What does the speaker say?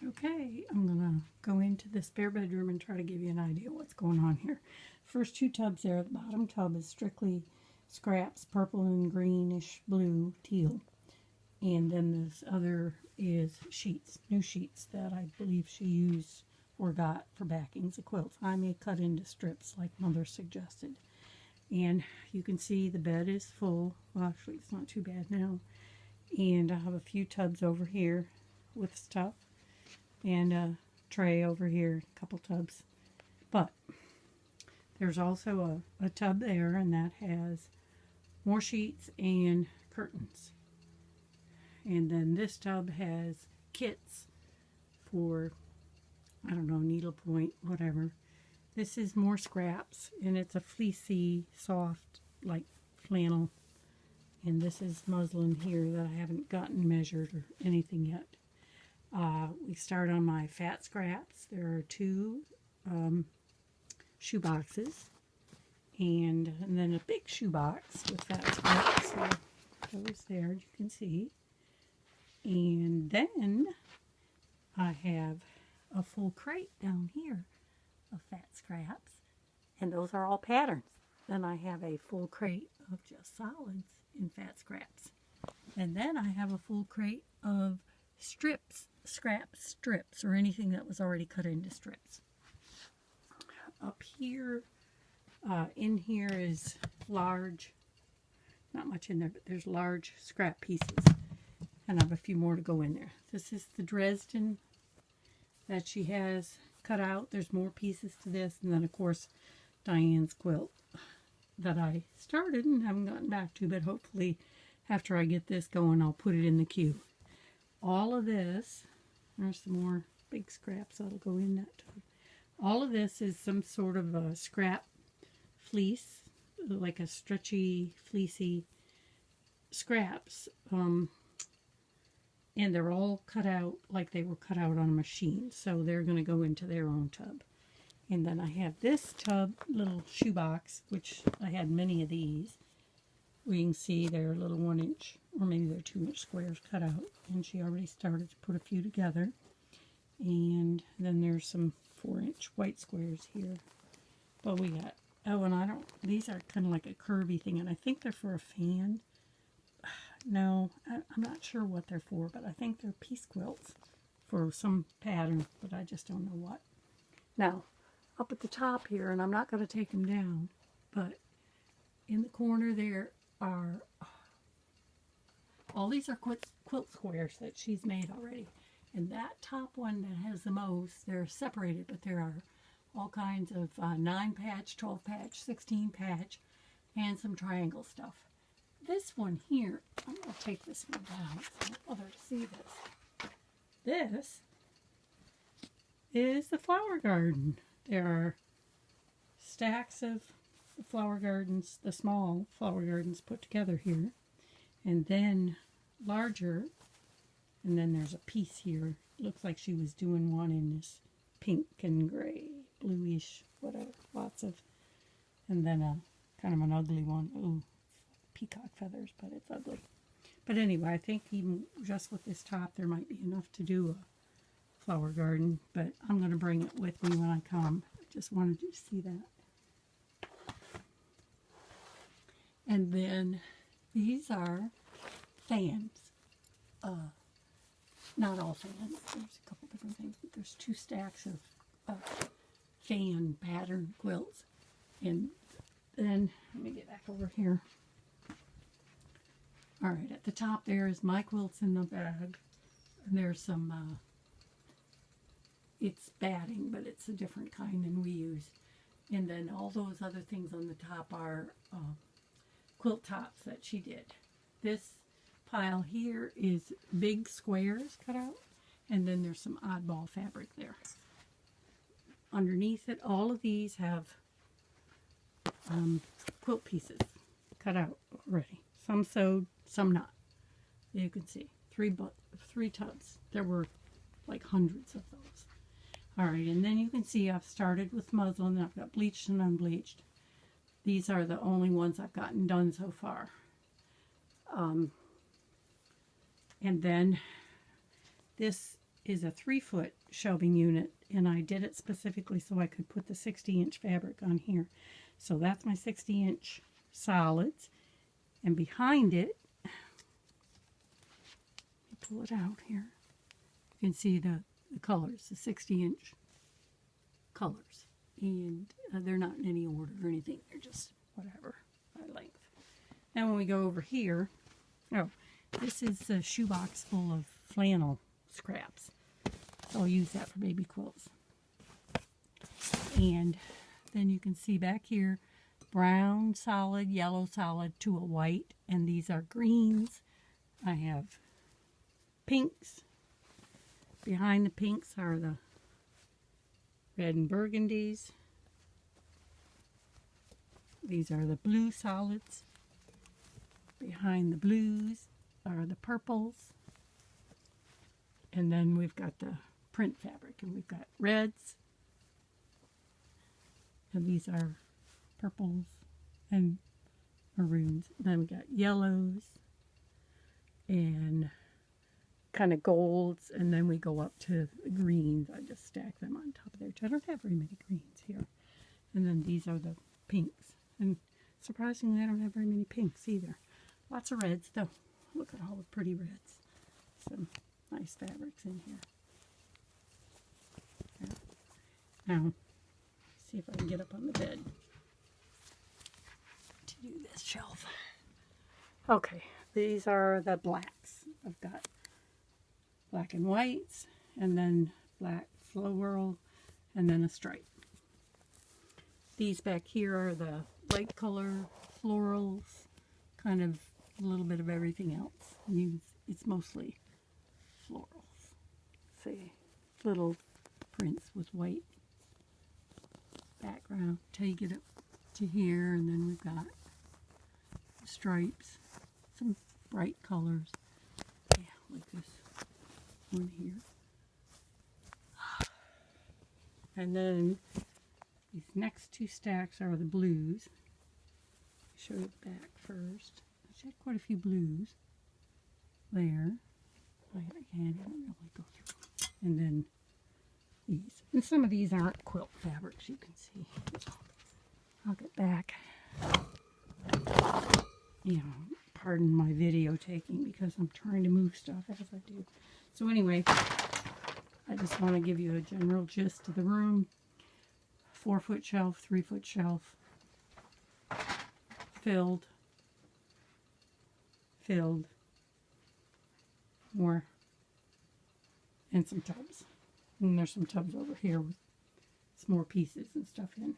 Okay, I'm gonna go into the spare bedroom and try to give you an idea what's going on here. First two tubs there, the bottom tub is strictly scraps, purple and greenish blue, teal. And then this other is sheets, new sheets that I believe she used or got for backings of quilts. I may cut into strips like Mother suggested. And you can see the bed is full. Well, actually, it's not too bad now. And I have a few tubs over here with stuff. And a tray over here, a couple tubs. But there's also a tub there, and that has more sheets and curtains. And then this tub has kits for, I don't know, needlepoint, whatever. This is more scraps, and it's a fleecy, soft, like flannel. And this is muslin here that I haven't gotten measured or anything yet. We start on my fat scraps. There are two shoe boxes, and then a big shoe box with fat scraps. So those there, you can see. And then I have a full crate down here of fat scraps, and those are all patterns. Then I have a full crate of just solids in fat scraps. And then I have a full crate of strips, scrap strips, or anything that was already cut into strips. Up here, in here is large, not much in there, but there's large scrap pieces. And I have a few more to go in there. This is the Dresden that she has cut out. There's more pieces to this. And then, of course, Diane's quilt that I started and haven't gotten back to, but hopefully after I get this going, I'll put it in the queue. All of this, there's some more big scraps that'll go in that tub. All of this is some sort of a scrap fleece, like a stretchy, fleecy scraps. And they're all cut out like they were cut out on a machine. So they're going to go into their own tub. And then I have this tub, little shoebox, which I had many of these. We can see they're little 1-inch, or maybe they're 2-inch squares cut out. And she already started to put a few together. And then there's some 4-inch white squares here. But we got, oh, and these are kind of like a curvy thing. And I think they're for a fan. No, I'm not sure what they're for, but I think they're piece quilts for some pattern, but I just don't know what. Now, up at the top here, and I'm not going to take them down, but in the corner there are, all these are quilt squares that she's made already. And that top one that has the most, they're separated, but there are all kinds of 9-patch, 12-patch, 16-patch, and some triangle stuff. This one here, I'm going to take this one down so I want others to see this. This is the flower garden. There are stacks of flower gardens, the small flower gardens put together here, and then larger, and then there's a piece here. Looks like she was doing one in this pink and gray, bluish, whatever, lots of, and then a kind of an ugly one. Ooh, peacock feathers, but it's ugly. But anyway, I think even just with this top, there might be enough to do a flower garden, but I'm going to bring it with me when I come. I just wanted you to see that. And then these are fans. Not all fans. There's a couple different things, but there's 2 stacks of fan pattern quilts. And then, let me get back over here. All right, at the top there is my quilts in the bag. And there's some, it's batting, but it's a different kind than we use. And then all those other things on the top are quilt tops that she did. This pile here is big squares cut out. And then there's some oddball fabric there. Underneath it, all of these have quilt pieces cut out already. Some sewed, some not. You can see 3 tubs. There were like hundreds of those. All right, and then you can see I've started with muslin. I've got bleached and unbleached. These are the only ones I've gotten done so far. And then this is a 3-foot shelving unit, and I did it specifically so I could put the 60-inch fabric on here. So that's my 60-inch solids, and behind it, let me pull it out here. You can see the colors, the 60-inch colors, and they're not in any order or anything. They're just whatever by length. Now when we go over here, oh, this is a shoebox full of flannel scraps. So I'll use that for baby quilts. And then you can see back here, brown solid, yellow solid to a white, and these are greens. I have pinks. Behind the pinks are the red and burgundies. These are the blue solids. Behind the blues are the purples. And then we've got the print fabric, and we've got reds. And these are purples and maroons. Then we got yellows and kind of golds, and then we go up to the greens. I just stack them on top of there. I don't have very many greens here. And then these are the pinks. And surprisingly, I don't have very many pinks either. Lots of reds, though. Look at all the pretty reds. Some nice fabrics in here. Yeah. Now, see if I can get up on the bed to do this shelf. Okay, these are the blacks. I've got black and whites, and then black floral, and then a stripe. These back here are the light color florals, kind of a little bit of everything else. It's mostly florals. See, little prints with white background till you get up to here, and then we've got stripes, some bright colors. Yeah, like this one here. And then these next two stacks are the blues. Show you the back first. I had quite a few blues there. I can't really go through. And then these. And some of these aren't quilt fabrics, you can see. I'll get back. You know, pardon my video taking because I'm trying to move stuff as I do. So anyway, I just want to give you a general gist of the room. 4-foot shelf, 3-foot shelf, filled, more, and some tubs. And there's some tubs over here with some more pieces and stuff in.